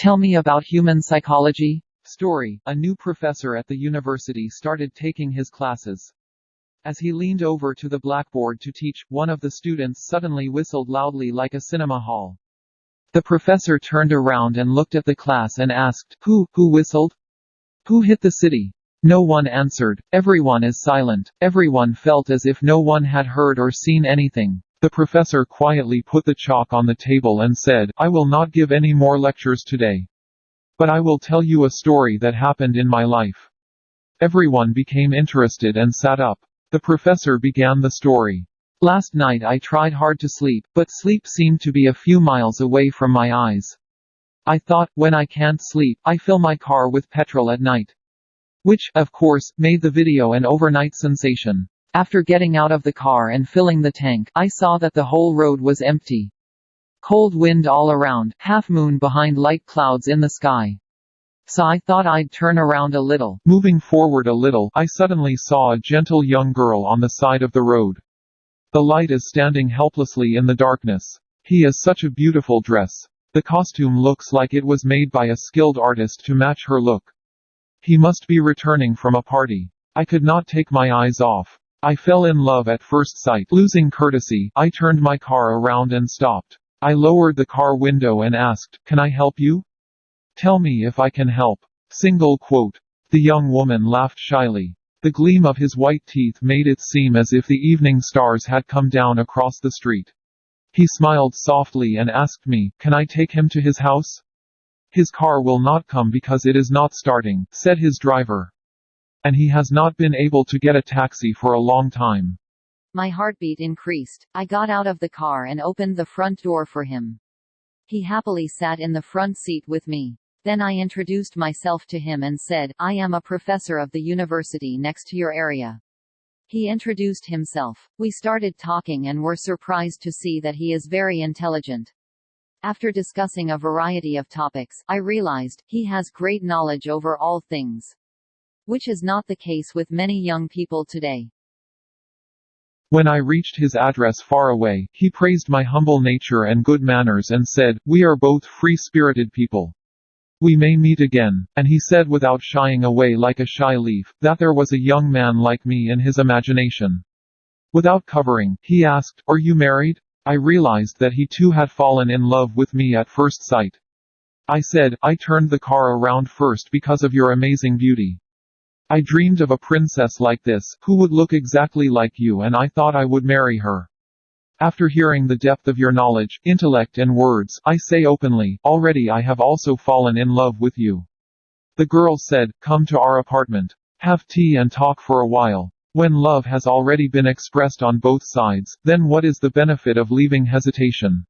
Tell me about human psychology. Story. A new professor at the university started taking his classes. As he leaned over to the blackboard to teach, one of the students suddenly whistled loudly like a cinema hall. The professor turned around and looked at the class and asked, Who whistled? Who hit the city? No one answered. Everyone is silent. Everyone felt as if no one had heard or seen anything. The professor quietly put the chalk on the table and said, I will not give any more lectures today. But I will tell you a story that happened in my life. Everyone became interested and sat up. The professor began the story. Last night I tried hard to sleep, but sleep seemed to be a few miles away from my eyes. I thought, when I can't sleep, I fill my car with petrol at night. Which, of course, made the video an overnight sensation. After getting out of the car and filling the tank, I saw that the whole road was empty. Cold wind all around, half moon behind light clouds in the sky. So I thought I'd turn around a little. Moving forward a little, I suddenly saw a gentle young girl on the side of the road. The light is standing helplessly in the darkness. He has such a beautiful dress. The costume looks like it was made by a skilled artist to match her look. He must be returning from a party. I could not take my eyes off. I fell in love at first sight. Losing courtesy, I turned my car around and stopped. I lowered the car window and asked, Can I help you? Tell me if I can help. Single quote. The young woman laughed shyly. The gleam of his white teeth made it seem as if the evening stars had come down across the street. He smiled softly and asked me, Can I take him to his house? His car will not come because it is not starting, said his driver. And he has not been able to get a taxi for a long time. My heartbeat increased. I got out of the car and opened the front door for him. He happily sat in the front seat with me. Then I introduced myself to him and said, I am a professor of the university next to your area. He introduced himself. We started talking and were surprised to see that he is very intelligent. After discussing a variety of topics, I realized he has great knowledge over all things. Which is not the case with many young people today. When I reached his address far away, he praised my humble nature and good manners and said, We are both free-spirited people. We may meet again. And he said without shying away like a shy leaf, that there was a young man like me in his imagination. Without covering, he asked, Are you married? I realized that he too had fallen in love with me at first sight. I said, I turned the car around first because of your amazing beauty. I dreamed of a princess like this, who would look exactly like you, and I thought I would marry her. After hearing the depth of your knowledge, intellect and words, I say openly, already I have also fallen in love with you. The girl said, Come to our apartment. Have tea and talk for a while. When love has already been expressed on both sides, then what is the benefit of leaving hesitation?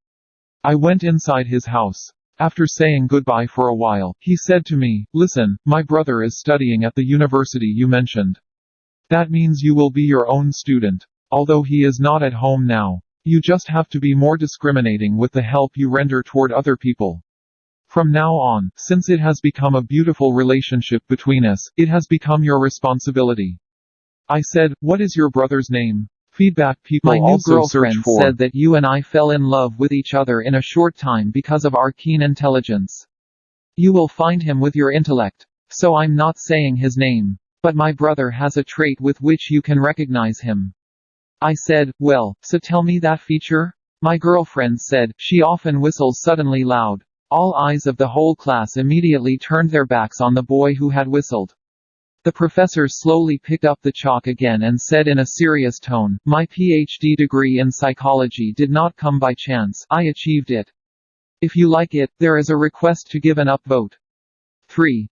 I went inside his house. After saying goodbye for a while, he said to me, Listen, my brother is studying at the university you mentioned. That means you will be your own student. Although he is not at home now. You just have to be more discriminating with the help you render toward other people. From now on, since it has become a beautiful relationship between us, it has become your responsibility. I said, What is your brother's name? Feedback people My new also girlfriend search for said that you and I fell in love with each other in a short time because of our keen intelligence. You will find him with your intellect. So I'm not saying his name. But my brother has a trait with which you can recognize him. I said, Well, so tell me that feature? My girlfriend said, She often whistles suddenly loud. All eyes of the whole class immediately turned their backs on the boy who had whistled. The professor slowly picked up the chalk again and said in a serious tone, My PhD degree in psychology did not come by chance, I achieved it. If you like it, there is a request to give an upvote. 3.